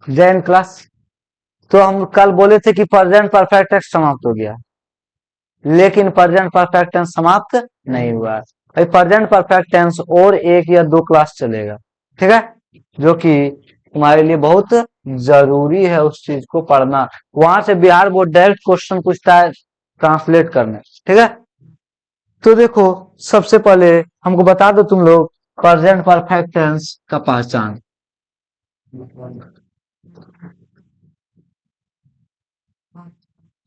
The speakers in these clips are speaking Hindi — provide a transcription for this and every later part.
जैन क्लास। तो हम कल बोले थे कि प्रेजेंट परफेक्ट टेंस समाप्त हो गया, लेकिन प्रेजेंट परफेक्ट टेंस समाप्त नहीं हुआ। भाई प्रेजेंट परफेक्ट टेंस और एक या दो क्लास चलेगा, ठीक है, जो कि तुम्हारे लिए बहुत जरूरी है उस चीज को पढ़ना। वहां से बिहार बोर्ड डायरेक्ट क्वेश्चन पूछता है ट्रांसलेट करने, ठीक है। तो देखो, सबसे पहले हमको बता दो तुम लोग प्रेजेंट परफेक्ट टेंस का पहचान।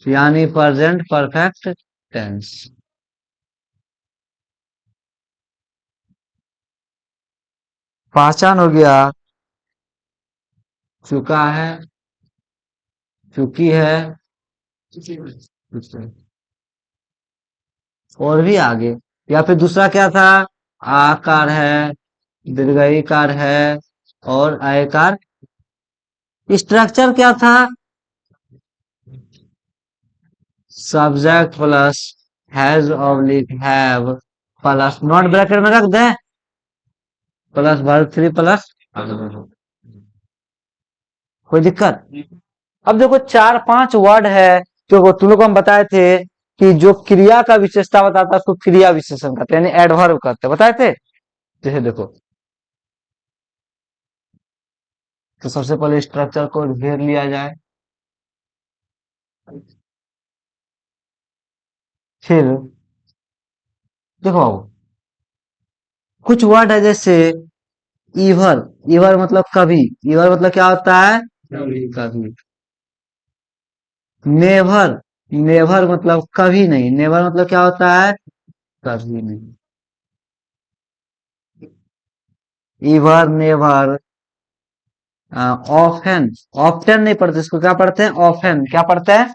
यानी प्रेजेंट परफेक्ट टेंस पहचान हो गया, चुका है, चुकी है, और भी आगे। या फिर दूसरा क्या था, आकार है, दीर्घईकार है, और आयकार। स्ट्रक्चर क्या था, subject plus has oblique have plus not bracket में रख दे, प्लस वर्ब थ्री प्लस, कोई दिक्कत। अब देखो चार पांच वर्ड है जो तुम लोग को हम बताए थे कि जो क्रिया का विशेषता बताता है उसको क्रिया विशेषण कहते हैं, यानी एडवर्ब कहते हैं, बताए थे। जैसे देखो, तो सबसे पहले स्ट्रक्चर को घेर लिया जाए, फिर देखो कुछ वर्ड है जैसे ईवर, ईवर मतलब कभी, ईवर मतलब क्या होता है, कभी। नेवर, नेवर मतलब कभी नहीं, नेवर मतलब क्या होता है, कभी नहीं। ईवर, नेवर, ऑफेन, ऑफ्टन नहीं पढ़ते इसको, क्या पढ़ते हैं, ऑफेन, क्या पढ़ते हैं,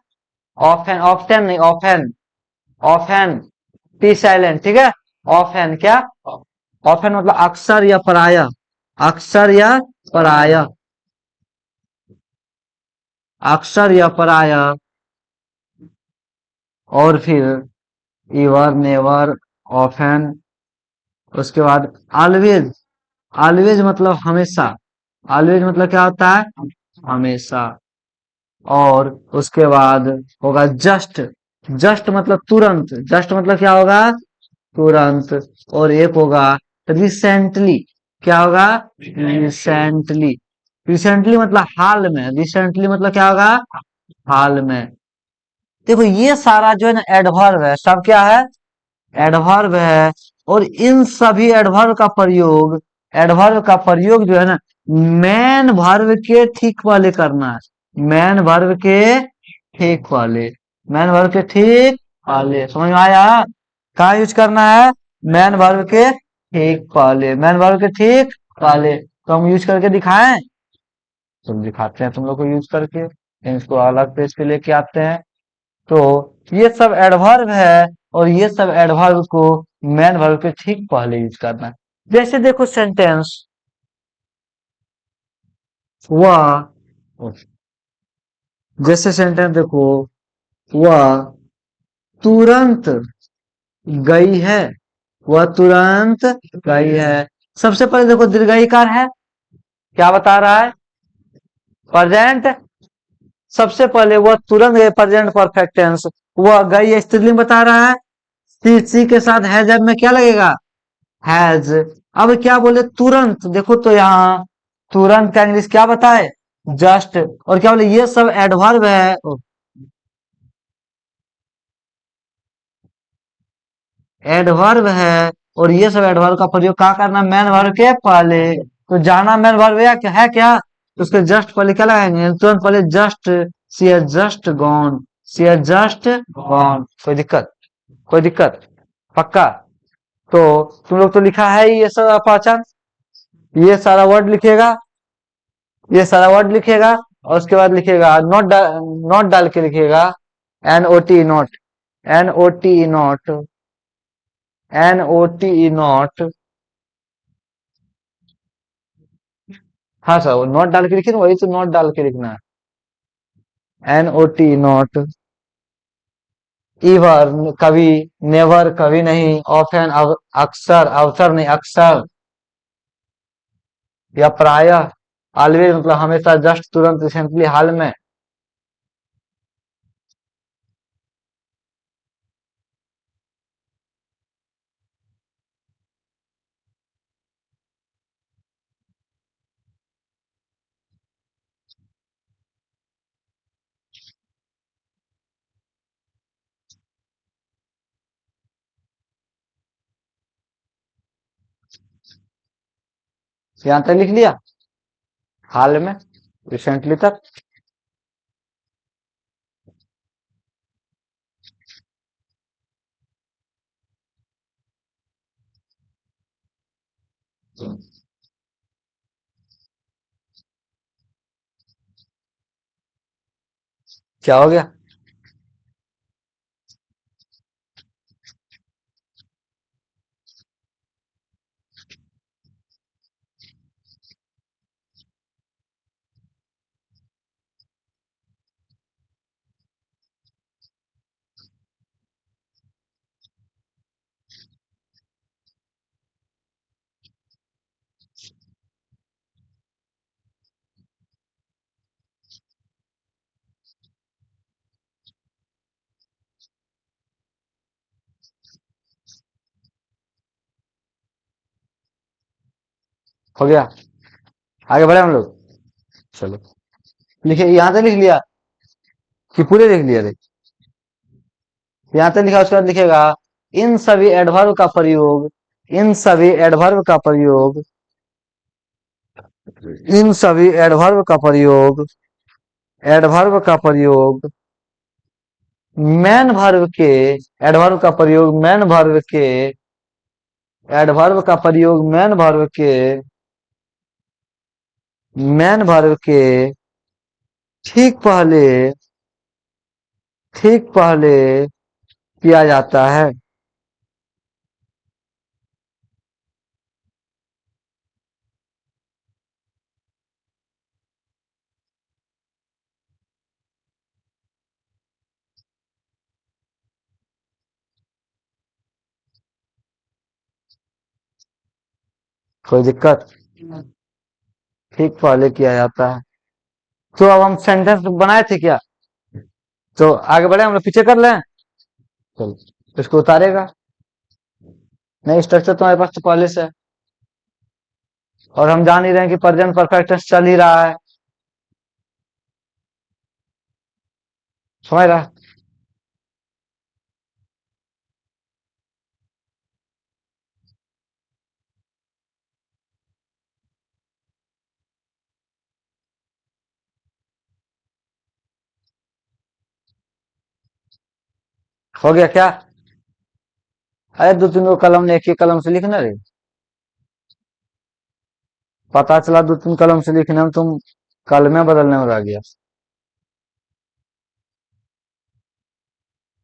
ऑफेन, ऑफ्टन नहीं, ऑफेन, ऑफेन, टी साइलेंट, ठीक है। ऑफेन क्या, ऑफेन मतलब अक्सर या प्रायः, अक्सर या प्रायः, अक्सर या प्रायः। और फिर ईवर, नेवर, ऑफेन, उसके बाद ऑलवेज, ऑलवेज मतलब हमेशा, ऑलवेज मतलब क्या होता है, हमेशा। और उसके बाद होगा जस्ट, जस्ट मतलब तुरंत, जस्ट मतलब क्या होगा, तुरंत। और एक होगा रिसेंटली, क्या होगा, रिसेंटली, रिसेंटली मतलब हाल में, रिसेंटली मतलब क्या होगा, हाल में। देखो ये सारा जो है ना एडवर्ब है, सब क्या है, एडवर्ब है। और इन सभी एडवर्ब का प्रयोग, एडवर्ब का प्रयोग जो है ना मेन वर्ब के ठीक वाले करना है, मेन वर्ब के ठीक वाले, मेन वर्ब के ठीक वाले, समझ में आया। कहाँ यूज करना है, मेन वर्ब के ठीक वाले, मेन वर्ब के ठीक वाले। तो हम यूज करके दिखाएं, तुम दिखाते हैं तुम लोग को यूज करके, इसको अलग पेज पे लेके आते हैं। तो ये सब एडवर्ब है, और ये सब एडवर्ब को मेन वर्ब के ठीक पहले यूज करना है। जैसे देखो सेंटेंस, वह, जैसे सेंटेंस देखो, वह तुरंत गई है, वह तुरंत गई है। सबसे पहले देखो दीर्घईकार है, क्या बता रहा है, प्रेजेंट। सबसे पहले वह तुरंत गई, प्रेजेंट परफेक्ट टेंस। वह गई स्त्रीलिंग बता रहा है, सी के साथ हैज में क्या लगेगा, हैज। अब क्या बोले तुरंत, देखो तो यहाँ तुरंत का इंग्लिश क्या बताए, जस्ट। और क्या बोले ये सब एडवर्ब है, एडवर्ब है। और ये सब एडवर्ब का प्रयोग क्या करना, मेन वर्ब के पहले। तो जाना मेन वर्ब है क्या, तो उसके जस्ट पहले क्या लगाएंगे, तुरंत पहले just, see has just gone, see has just gone. कोई दिक्कत, कोई दिक्कत, पक्का। तो तुम लोग तो लिखा है ही ये सब पहचान, ये सारा वर्ड लिखेगा, ये सारा वर्ड लिखेगा। और उसके बाद लिखेगा नोट, नोट डाल के लिखेगा, N O T note, N O T note, N O T note. हाँ सर, वो नोट डाल के लिखे ना, वही तो नोट डाल के लिखना है, एन ओ टी नोट। ईवर कभी, नेवर कभी नहीं, ऑफन अक्सर, अवसर नहीं अक्सर, या प्रायः, ऑलवेज मतलब हमेशा, जस्ट तुरंत, रिसेंटली हाल में। यहाँ तक लिख लिया, हाल में, रिसेंटली तक। क्या हो गया? हो गया, आगे बढ़े हम लोग। चलो, लिखे, यहाँ तक लिख लिया कि पूरे लिख लिया रे? यहाँ तक लिखा, उसके बाद लिखेगा, इन सभी एडवर्ब का प्रयोग, इन सभी एडवर्ब का प्रयोग, इन सभी एडवर्ब का प्रयोग, एडवर्ब का प्रयोग मैन वर्ब के, एडवर्ब का प्रयोग मैन वर्ब के, एडवर्ब का प्रयोग मैन वर्ब के, मैन वर्ब के ठीक पहले, ठीक पहले किया जाता है। कोई दिक्कत? ठीक पहले किया जाता है। तो अब हम सेंटेंस बनाए थे क्या? तो आगे बढ़े, हम लोग पीछे कर लें। चलो, इसको उतारेगा, नहीं स्ट्रक्चर तुम्हारे पास तो पहले से है, और हम जान ही रहे हैं कि प्रेजेंट परफेक्ट टेंस चल ही रहा है, समझ रहा? हो गया क्या? अरे दो तीन को कलम ने, एक ही कलम से लिखना रे। पता चला दो तीन कलम से लिखने में तुम कलमें बदलने में रह गया।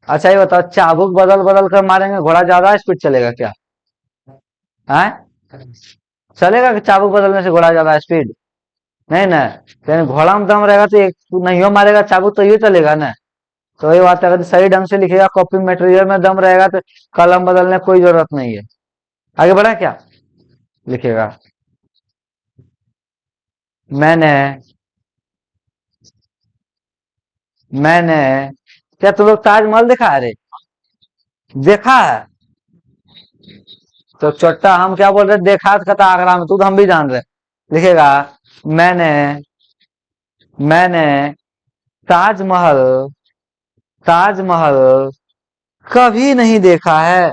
अच्छा ये बताओ, चाबुक बदल बदल कर मारेंगे, घोड़ा ज्यादा स्पीड चलेगा क्या? है? चलेगा कि चाबुक बदलने से घोड़ा ज्यादा स्पीड? नहीं ना, लेकिन घोड़ा में दम रहेगा तो एक नहीं हो मारेगा, चाबुक तो ये चलेगा ना। तो ये बात है, अगर सही ढंग से लिखेगा, कॉपी मटेरियल में दम रहेगा, तो कलम बदलने की कोई जरूरत नहीं है। आगे बढ़ा क्या? लिखेगा, मैंने, मैंने, क्या तुम लोग ताजमहल देखा है रे? देखा है? तो चोट्टा हम क्या बोल रहे, देखा था कता आगरा में, तू तो हम भी जान रहे। लिखेगा, मैंने, मैंने ताजमहल, ताजमहल कभी नहीं देखा है,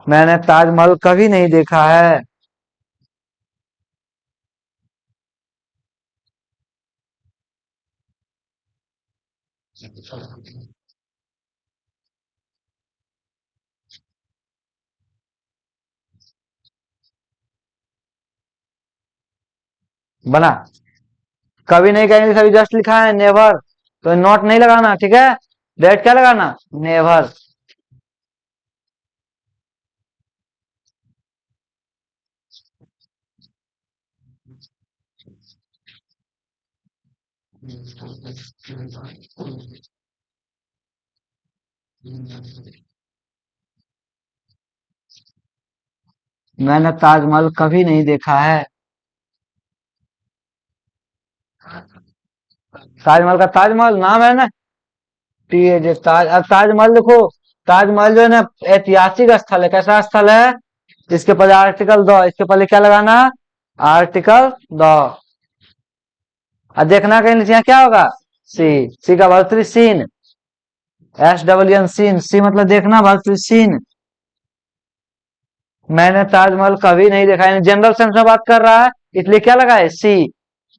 मैंने ताजमहल कभी नहीं देखा है। बना? कभी नहीं कहेंगे, कभी जस्ट लिखा है नेवर, तो नोट नहीं लगाना, ठीक है? डेट क्या लगाना? नेवर। मैंने ताजमहल कभी नहीं देखा है। ताजमहल का ताजमहल नाम है ना। ताज, अब ताजमहल देखो, ताजमहल जो है ना ऐतिहासिक स्थल है। कैसा स्थल है? इसके पहले आर्टिकल दो, इसके पहले क्या लगाना? आर्टिकल दो। अब देखना कहीं नीचे यहाँ क्या होगा? सी। सी का भर्तृ सीन, SWN सीन। सी मतलब देखना, भर्तृ सीन। मैंने ताजमहल कभी नहीं देखा, यानी जनरल सेंस में बात कर रहा है, इसलिए क्या लगा है? सी।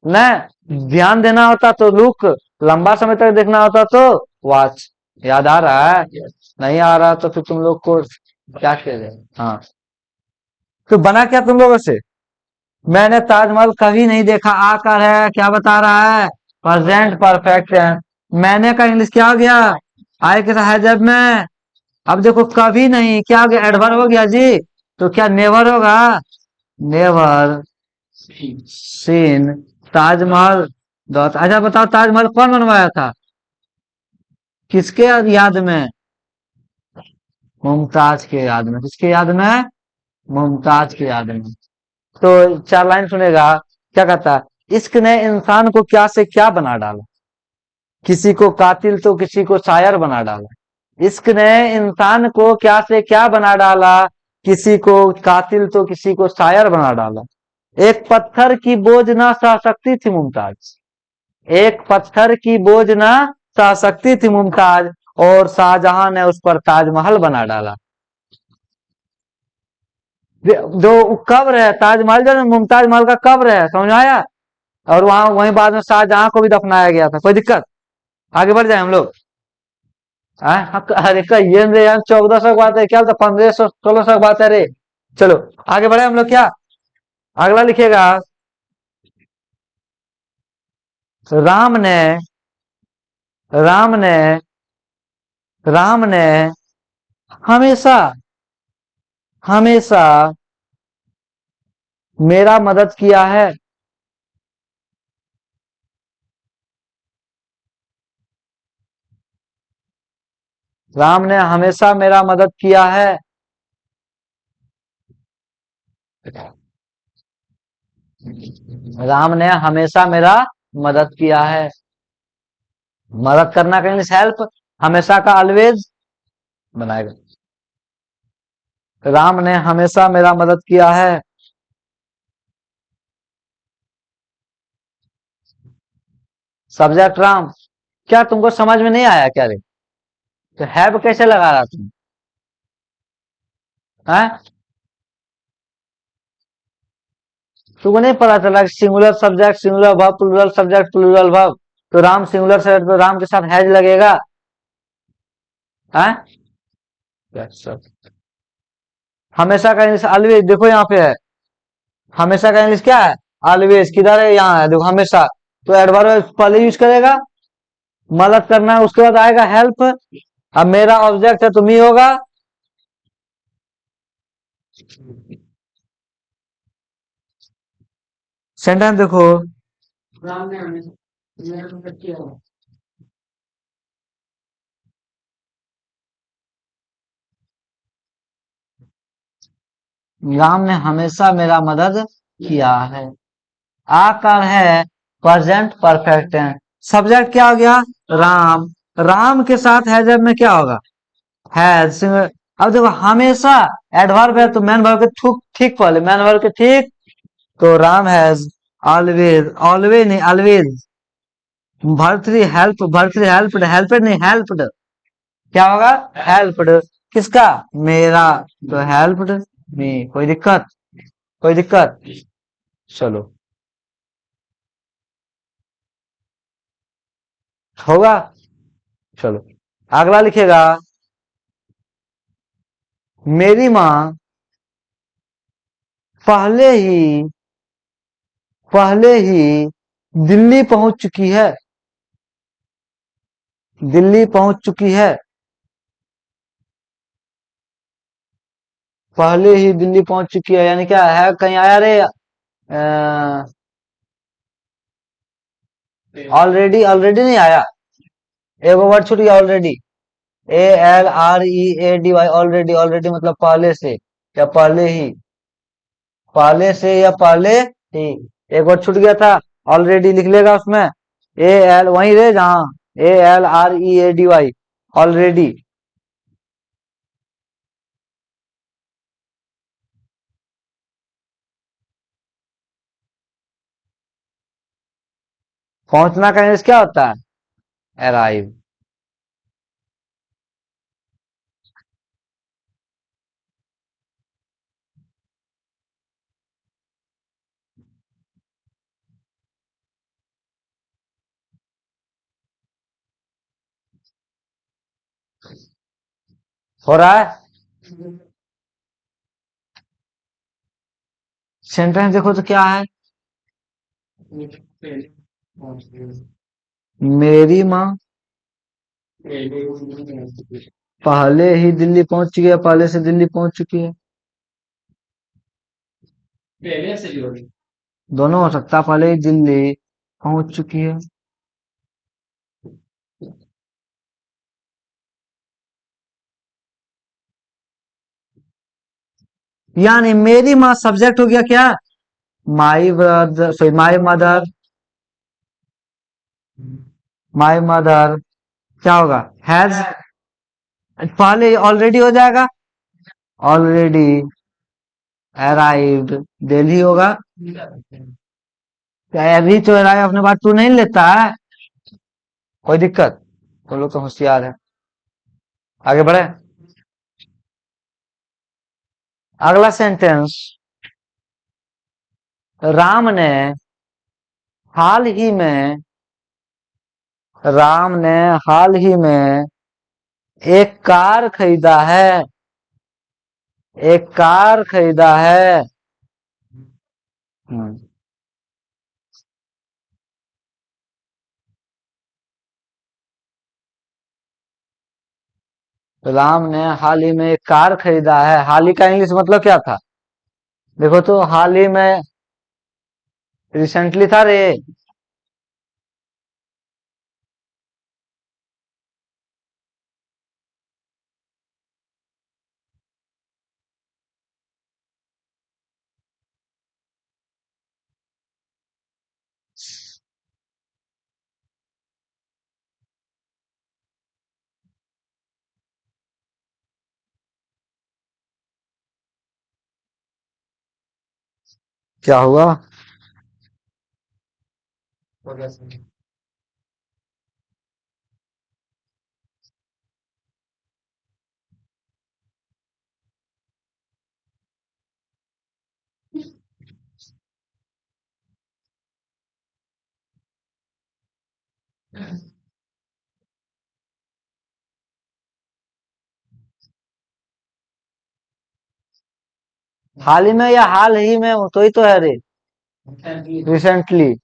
न ध्यान देना होता तो लुक, लंबा समय तक देखना होता तो वॉच। याद आ रहा है? नहीं आ रहा तो फिर तुम लोग को क्या खेले। हाँ, तो बना क्या तुम लोगों से? मैंने ताजमहल कभी नहीं देखा, आकर है क्या बता रहा है? प्रेजेंट परफेक्ट है। मैंने का इंग्लिश क्या हो गया? आए के साथ है जब में। अब देखो कभी नहीं क्या हो गया? एडवर्ब हो गया जी। तो क्या नेवर होगा? Never seen Taj Mahal. अच्छा बताओ, ताजमहल कौन बनवाया था? किसके याद में? मुमताज के याद में। किसके याद में? मुमताज के याद में। तो 4 लाइन सुनेगा, क्या कहता है? इश्क ने इंसान को क्या से क्या बना डाला, किसी को कातिल तो किसी को शायर बना डाला। इश्क ने इंसान को क्या से क्या बना डाला, किसी को कातिल तो किसी को शायर बना डाला। एक पत्थर की बोझ ना सह सकती थी मुमताज, एक पत्थर की बोझ ना सह सकती थी मुमताज, और शाहजहां ने उस पर ताजमहल बना डाला। जो कब्र है ताजमहल, जो मुमताज महल का कब्र है, समझ आया? और वहां वहीं बाद में शाहजहां को भी दफनाया गया था। कोई दिक्कत? आगे बढ़ जाए हम लोग। अरे कहिए रे यार, 1400 की बात है क्या? तो 1500 1600 की बात है रे। चलो आगे बढ़े हम लोग। क्या अगला लिखेगा? राम ने राम ने राम ने हमेशा हमेशा मेरा मदद किया है। राम ने हमेशा मेरा मदद किया है। राम ने हमेशा मेरा मदद किया है। मदद करना का इंग्लिश हेल्प, हमेशा का ऑलवेज बनाएगा। राम ने हमेशा मेरा मदद किया है। सब्जेक्ट राम। क्या तुमको समझ में नहीं आया क्या रे? तो हैव कैसे लगा रहा तुम? है तुमको नहीं पता चला कि singular subject singular verb, plural subject plural verb. तो राम सिंगुलर से तो राम के साथ हैज लगेगा। है हमेशा का इंग्लिश ऑलवेज। देखो यहाँ पे है, हमेशा का इंग्लिश क्या है? ऑलवेज। किधर है? यहाँ है देखो, हमेशा। तो एडवर्ब पहले यूज करेगा, मदद करना है, उसके बाद आएगा हेल्प। अब मेरा ऑब्जेक्ट है तो मी होगा। सेंटेंस देखो, राम ने हमेशा मेरा मदद किया है। आकर है प्रेजेंट परफेक्ट है। सब्जेक्ट क्या हो गया? राम। राम के साथ है जब में क्या होगा? हैज। अब देखो हमेशा एडवर्ब है तो मैन वर्ब के ठीक पहले, मैन वर्ब के ठीक। तो राम हैज ऑलवेज, ऑलवेज नहीं ऑलवेज। भर्तरी हेल्प्ड, हेल्पेड नहीं हेल्प्ड। क्या होगा? हेल्प्ड। किसका? मेरा। तो हेल्प्ड मी। कोई दिक्कत? कोई दिक्कत? चलो होगा। चलो अगला लिखेगा, मेरी माँ पहले ही पहले ही दिल्ली पहुंच चुकी है। दिल्ली पहुंच चुकी है। पहले ही दिल्ली पहुंच चुकी है यानी क्या है? कहीं आया रे? ऑलरेडी, ऑलरेडी नहीं आया। एगो वर्ड छूट गया, ऑलरेडी। ALREADY, already. ऑलरेडी मतलब पहले से या पहले ही, पहले से या पहले ही। एक वर्ड छूट गया था, ऑलरेडी लिख लेगा उसमें, ए एल वहीं रे जहां, ALREADY, ऑलरेडी। पहुंचना का इंग्लिश क्या होता है? अराइव। हो रहा है? सेंटेंस देखो तो क्या है? मेरी माँ पहले ही दिल्ली पहुंच चुकी है, पहले से दिल्ली पहुंच चुकी है। दोनों हो सकता है, पहले ही दिल्ली पहुंच चुकी है। यानी मेरी माँ सब्जेक्ट हो गया क्या? My brother, sorry my mother, my mother क्या होगा? हैज, पहले ऑलरेडी हो जाएगा, ऑलरेडी अराइव्ड दिल्ली होगा। क्या अभी तो अराइव अपने बात तू नहीं लेता है? कोई दिक्कत? तो लोग तो होशियार है। आगे बढ़े। अगला सेंटेंस, राम ने हाल ही में, राम ने हाल ही में एक कार खरीदा है, एक कार खरीदा है। हम्म, राम ने हाल ही में एक कार खरीदा है, हाल ही का इंग्लिश मतलब क्या था? देखो तो, हाल ही में रिसेंटली था रे। क्या हुआ? हाल ही में या हाल ही में, तो ही तो है रे, रिसेंटली।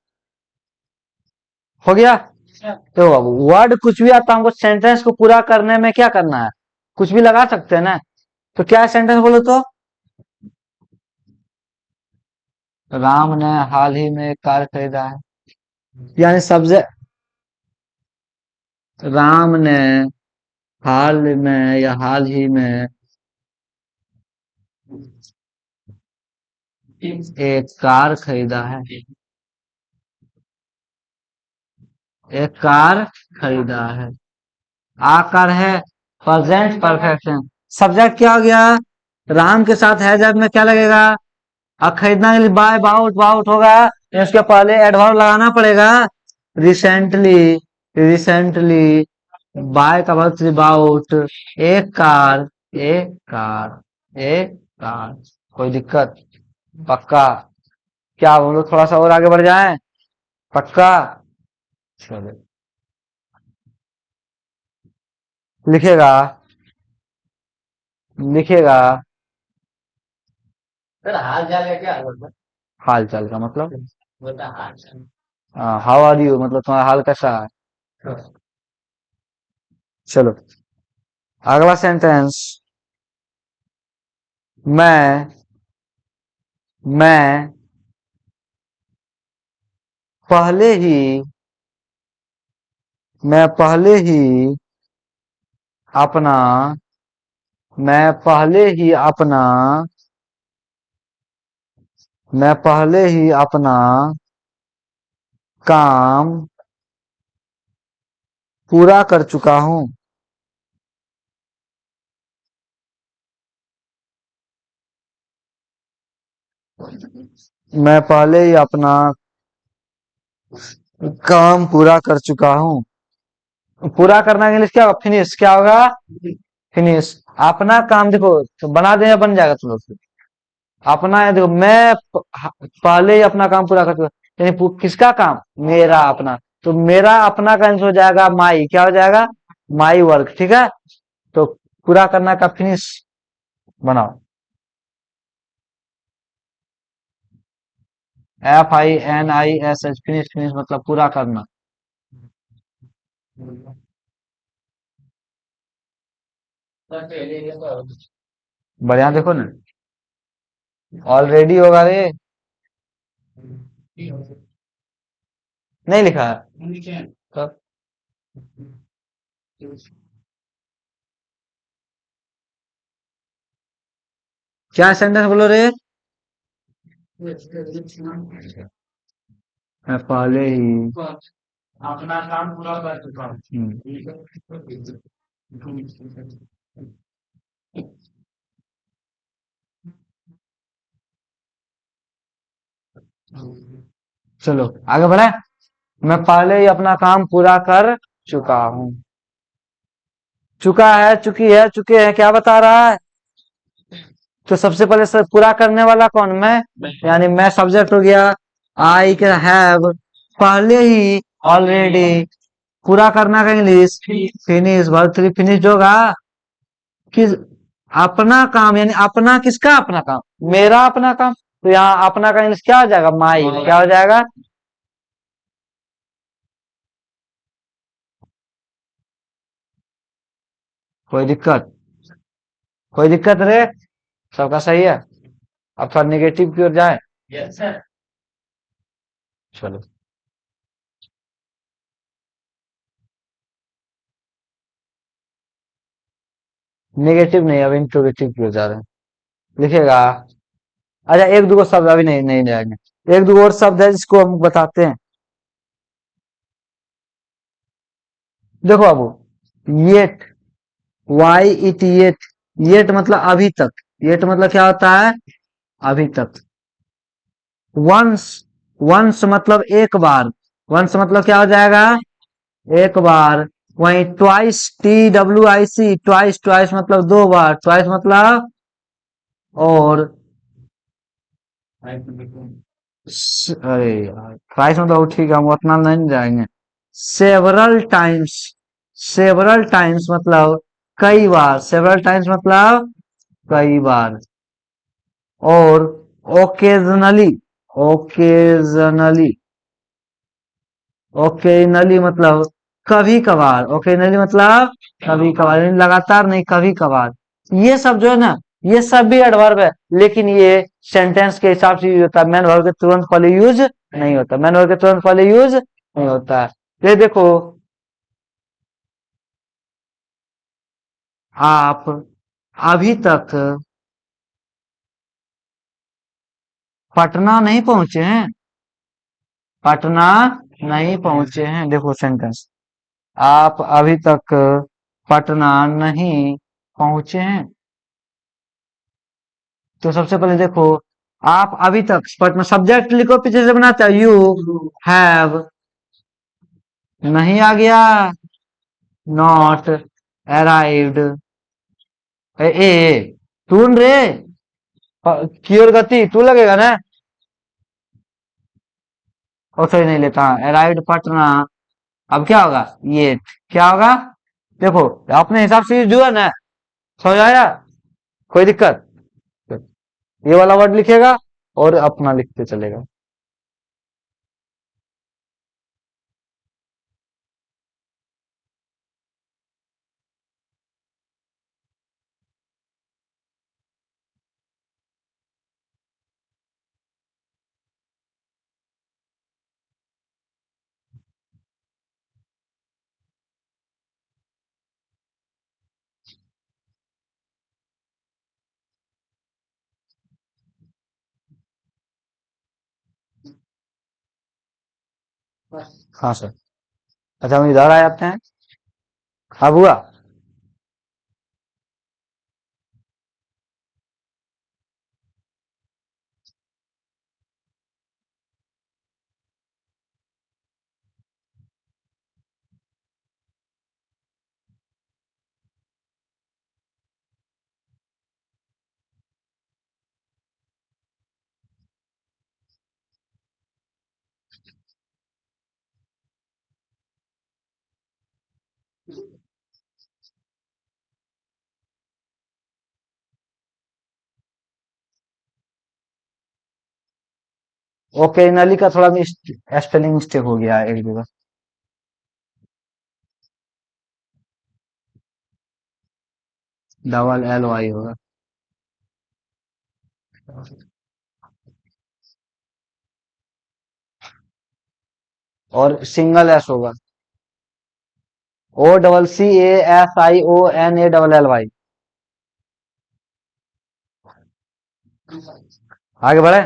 हो गया। तो वर्ड कुछ भी आता, हमको सेंटेंस को पूरा करने में क्या करना है? कुछ भी लगा सकते हैं ना। तो क्या सेंटेंस बोलो तो? राम ने हाल ही में एक कार खरीदा है, यानी सब्जेक्ट, राम ने हाल में या हाल ही में एक कार खरीदा है, एक कार खरीदा है। आकर है प्रेजेंट परफेक्शन। सब्जेक्ट क्या हो गया? राम के साथ है जब में क्या लगेगा? अब खरीदना के लिए बाय बाउट, बाउट होगा, इसके पहले एडवर्ब लगाना पड़ेगा। रिसेंटली, रिसेंटली बाय का मतलब बाउट, एक कार, एक कार, एक कार। कोई दिक्कत? पक्का? क्या बोलो, थोड़ा सा और आगे बढ़ जाए? पक्का? चलो, लिखेगा, लिखेगा। हाल चाल का मतलब, हाउ आर यू मतलब तुम्हारा हाल कैसा है। चलो, अगला सेंटेंस, मैं, मैं पहले ही, मैं पहले ही अपना, मैं पहले ही अपना, मैं पहले ही अपना काम पूरा कर चुका हूँ। मैं पहले ही अपना काम पूरा कर चुका हूँ। पूरा करना के लिए क्या होगा? फिनिश। क्या होगा? फिनिश। अपना काम देखो, तो बना दें या बन जाएगा तुम लोग से? अपना है देखो, मैं पहले ही अपना काम पूरा कर चुका। यानी किसका काम? मेरा अपना। तो मेरा अपना का आंसर हो जाएगा माई। क्या हो जाएगा? My work. ठीक है, तो पूरा करना का फिनिश बनाओ। FINISH, finish. फिनिश मतलब पूरा करना। बढ़िया देखो ना, ऑलरेडी होगा रे। नहीं लिखा है कब? क्या सेंटेंस बोलो रे? मैं पहले ही अपना काम पूरा कर चुका हूँ। चलो आगे बढ़े। मैं पहले ही अपना काम पूरा कर चुका हूँ। चुका है, चुकी है, चुके हैं, क्या बता रहा है? तो सबसे पहले पूरा करने वाला कौन? मैं। यानी मैं सब्जेक्ट हो गया। आई के हैव, पहले ही, ऑलरेडी। पूरा करना का English finish. Verb three finish होगा। किस? अपना काम, यानी अपना किसका अपना काम? मेरा अपना काम। तो यहाँ अपना का इंग्लिश क्या हो जाएगा? माई। क्या हो जाएगा? कोई दिक्कत? कोई दिक्कत रे? सबका सही है? अब थोड़ा निगेटिव की ओर जाए। चलो, नेगेटिव नहीं, अब इंट्रोगेटिव की ओर जा रहे हैं। लिखेगा। अच्छा, एक दो शब्द अभी नहीं नहीं जाएंगे। एक दो और शब्द है जिसको हम बताते हैं। देखो बाबू, येट, YET, येट मतलब अभी तक। येट मतलब क्या होता है? अभी तक। वंस, वंस मतलब एक बार। वंस मतलब क्या हो जाएगा? एक बार। वहीं ट्वाइस, TWIC, ट्वाइस। ट्वाइस मतलब दो बार। ट्वाइस मतलब और। अरे यार, ट्वाइस मतलब ठीक है, हम उतना नहीं जाएंगे। सेवरल टाइम्स, सेवरल टाइम्स मतलब कई बार। सेवरल टाइम्स मतलब कई बार। और ओकेजनली, ओकेजनली, ओकेजनली मतलब कभी कभार। ओकेजनली मतलब कभी कभार, यानी लगातार नहीं, कभी कभार। ये सब जो है ना, ये सब भी एडवर्ब है, लेकिन ये सेंटेंस के हिसाब से यूज होता है। मैन वर्ब के तुरंत पहले यूज नहीं होता। मैन वर्ब के तुरंत पहले यूज नहीं होता है। ये देखो, आप अभी तक पटना नहीं पहुंचे हैं। पटना नहीं पहुंचे हैं, देखो सेंटेंस। आप अभी तक पटना नहीं पहुंचे हैं। तो सबसे पहले देखो, आप अभी तक पटना, सब्जेक्ट लिखो पीछे से बनाता है। यू हैव, नहीं आ गया। Not arrived. ए टून रे, की ओर गति तू लगेगा ना। और सही नहीं लेता। अराइव्ड पटना। अब क्या होगा? ये क्या होगा? देखो, अपने हिसाब से जो है ना, समझ आया? कोई दिक्कत? ये वाला वर्ड लिखेगा और अपना लिखते चलेगा। हाँ सर। अच्छा हम इधर आ जाते हैं। अब हुआ। ओके, नली का थोड़ा स्पेलिंग मिस्टेक हो गया है एक जगह। LY होगा। और सिंगल एस होगा। OCCASIONALLY। आगे बढ़े।